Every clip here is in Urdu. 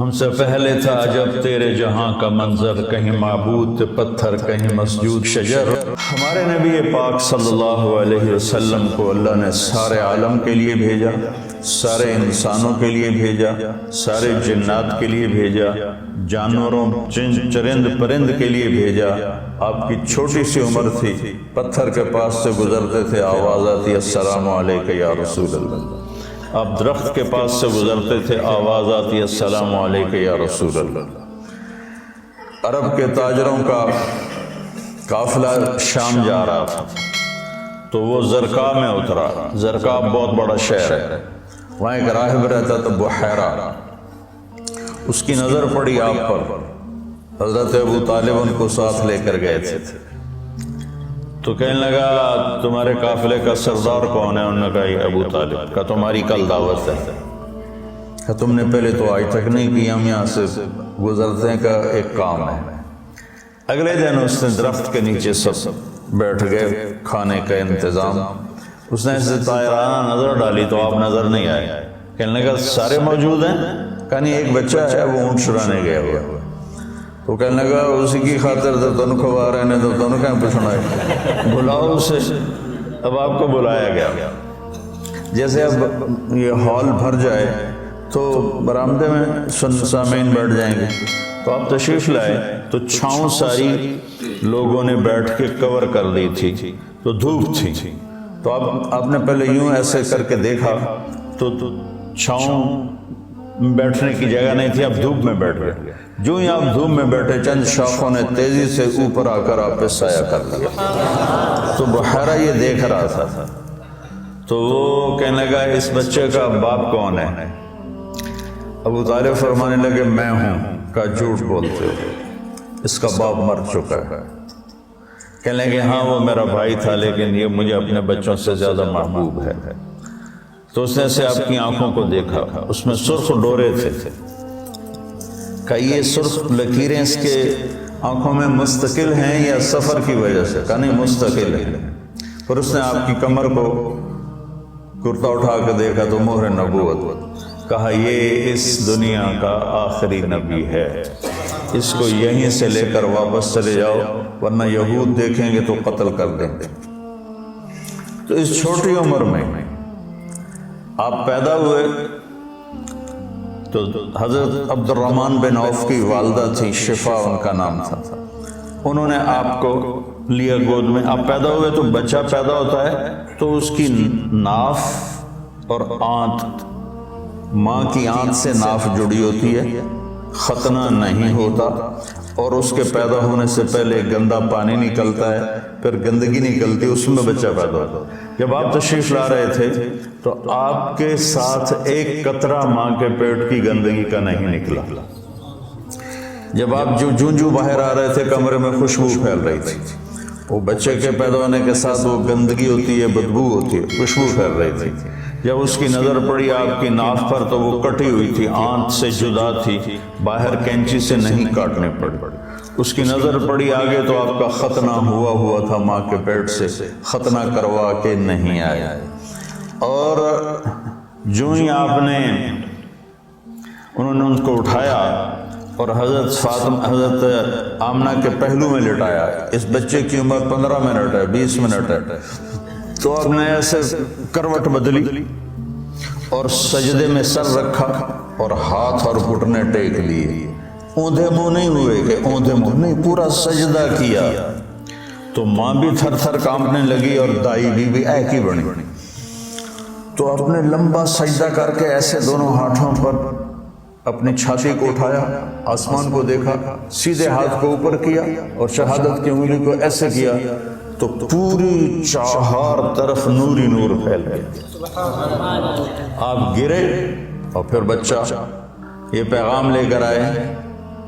ہم سے پہلے تھا عجب تیرے جہاں کا منظر، کہیں معبود پتھر کہیں مسجود شجر۔ ہمارے نبی پاک صلی اللہ علیہ وسلم کو اللہ نے سارے عالم کے لیے بھیجا، سارے انسانوں کے لیے بھیجا، سارے جنات کے لیے بھیجا، جانوروں چرند پرند کے لیے بھیجا۔ آپ کی چھوٹی سی عمر تھی، پتھر کے پاس سے گزرتے تھے، آواز آتی السلام علیکم یا رسول اللہ۔ آپ درخت کے پاس سے گزرتے تھے، آواز آتی السلام علیکم یا رسول اللہ۔ عرب کے تاجروں کا قافلہ شام جا رہا تھا تو وہ زرقاء میں اترا۔ زرقاء بہت بڑا شہر ہے، وہاں ایک راہب رہتا تھا بحیرہ۔ اس کی نظر پڑی آپ پر، حضرت ابو طالب ان کو ساتھ لے کر گئے تھے، تو کہنے لگا تمہارے قافلے کا سردار کون ہے؟ انہوں نے کہا یہ ابو طالب کا، تمہاری کل دعوت ہے۔ کہ تم نے پہلے تو آج تک نہیں کی، ہم یہاں سے گزرتے کا ایک کام ہے۔ اگلے دن اس نے درخت کے نیچے سب بیٹھ گئے، کھانے کا انتظام۔ اس نے ایسے طائرانہ نظر ڈالی تو آپ نظر نہیں آئے۔ کہنے لگا سارے موجود ہیں؟ کہا نہیں، ایک بچہ ہے وہ اونٹ چرانے گیا ہوا۔ تو کہنے لگا اسی کی خاطر تو تن کھوا رہے ہیں، تو تن کہیں پوچھنا ہے، بلاؤ اسے۔ اب آپ کو بلایا گیا۔ جیسے اب یہ ہال بھر جائے تو برآمدے میں سامعین بیٹھ جائیں گے، تو آپ تشریف لائے تو چھاؤں ساری لوگوں نے بیٹھ کے کور کر دی تھی، تو دھوپ تھی، تو آپ نے پہلے یوں ایسے کر کے دیکھا تو چھاؤں بیٹھنے کی جگہ نہیں تھی، آپ دھوپ میں بیٹھ گئے۔ جو ہی آپ دھوپ میں بیٹھے، چند شاخوں نے تیزی سے اوپر آ کر آپ پہ سایہ کر دیا۔ تو بحیرہ یہ دیکھ رہا تھا، تو وہ کہنے لگا اس بچے کا باپ کون ہے؟ ابو طالب فرمانے لگے میں ہوں۔ کہا جھوٹ بولتے ہو، اس کا باپ مر چکا ہے۔ کہنے لگے ہاں وہ میرا بھائی تھا، لیکن یہ مجھے اپنے بچوں سے زیادہ محبوب ہے۔ تو اس نے ایسے آپ کی آنکھوں کو دیکھا، اس میں سرخ ڈورے تھے۔ کہ یہ سرخ لکیریں اس کے آنکھوں میں مستقل ہیں یا سفر کی وجہ سے؟ کہا نہیں، مستقل ہے۔ پھر اس نے آپ کی کمر کو کرتا اٹھا کے دیکھا تو مہر نبوت۔ کہا یہ اس دنیا کا آخری نبی ہے، اس کو یہیں سے لے کر واپس چلے جاؤ، ورنہ یہود دیکھیں گے تو قتل کر دیں گے۔ تو اس چھوٹی عمر میں آپ پیدا ہوئے تو حضرت عبد الرحمن بن عوف کی والدہ تھی، شفا ان کا نام تھا، انہوں نے آپ کو لیا گود میں۔ آپ پیدا ہوئے تو بچہ پیدا ہوتا ہے تو اس کی ناف اور آنت، ماں کی آنت سے ناف جڑی ہوتی ہے، ختنہ نہیں ہوتا، اور اس کے پیدا ہونے سے پہلے گندا پانی نکلتا ہے، پھر گندگی نکلتی، اس میں بچہ پیدا ہوتا ہے۔ جب آپ تشریف لا رہے تھے تو آپ کے ساتھ ایک قطرہ ماں کے پیٹ کی گندگی کا نہیں نکلا۔ جب آپ جو باہر آ رہے تھے کمرے میں خوشبو پھیل رہی تھی، وہ بچے کے پیدا ہونے کے ساتھ وہ گندگی ہوتی ہے، بدبو ہوتی ہے، خوشبو پھیل رہی تھی۔ جب اس کی نظر پڑی آپ کی ناف پر تو وہ کٹی ہوئی تھی، آنت سے جدا تھی، باہر کینچی سے نہیں کاٹنے پڑی۔ اس کی نظر پڑی آگے تو آپ کا ختنہ ہوا تھا ماں کے پیٹ سے، ختنہ کروا کے نہیں آیا۔ اور جو ہی آپ نے انہوں نے ان کو اٹھایا اور حضرت آمنہ کے پہلو میں لٹایا۔ اس بچے کی عمر 15 منٹ ہے، 20 منٹ ہے، تو آپ نے ایسے کروٹ بدلی اور سجدے میں سر رکھا اور ہاتھ اور گھٹنے ٹیک لیے۔ اوندھے منہ نہیں ہوئے کہ اوندھے منہ نہیں، پورا سجدہ کیا۔ تو ماں بھی تھر تھر کانپنے لگی اور دائی بھی ایک ہی بنی۔ تو آپ نے لمبا سجدہ کر کے ایسے دونوں ہاتھوں پر اپنی چھاتی کو اٹھایا، آسمان کو دیکھا، سیدھے ہاتھ کو اوپر کیا اور شہادت کی انگلی کو ایسے کیا تو پوری چہار طرف نوری نور پھیل گیا۔ آپ گرے اور پھر بچہ یہ پیغام لے کر آئے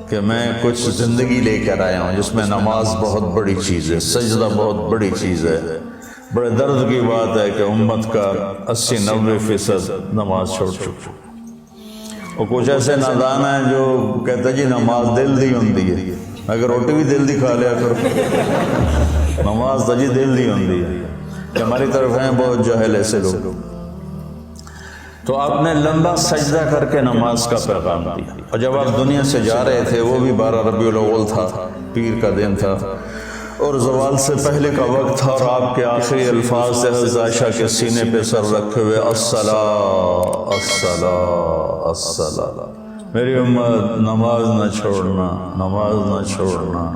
کہ میں کچھ زندگی لے کر آیا ہوں جس میں نماز بہت بڑی چیز ہے، سجدہ بہت بڑی چیز ہے۔ بڑے درد کی بات ہے کہ امت کا 80-90% نماز چھوڑ چکا۔ اور کچھ ایسے نادان ہیں جو کہتے جی نماز دل دی ہوندی ہے، اگر روٹی بھی دل دی کھا لیا کرو، نماز تو جی دل دی ہوندی ہے۔ کہ ہماری طرف ہیں بہت جاہل ایسے لوگ۔ تو آپ نے لمبا سجدہ کر کے نماز کا پیغام دیا، اور جب آپ دنیا سے جا رہے تھے وہ بھی 12 ربیع الاول تھا، پیر کا دن تھا، اور زوال سے پہلے کا وقت تھا، اور آپ کے آخری الفاظ تھے حضرت عائشہ کے سینے پہ سر رکھے ہوئے، الصلاۃ الصلاۃ الصلاۃ، میری امت نماز نہ چھوڑنا، نماز نہ چھوڑنا۔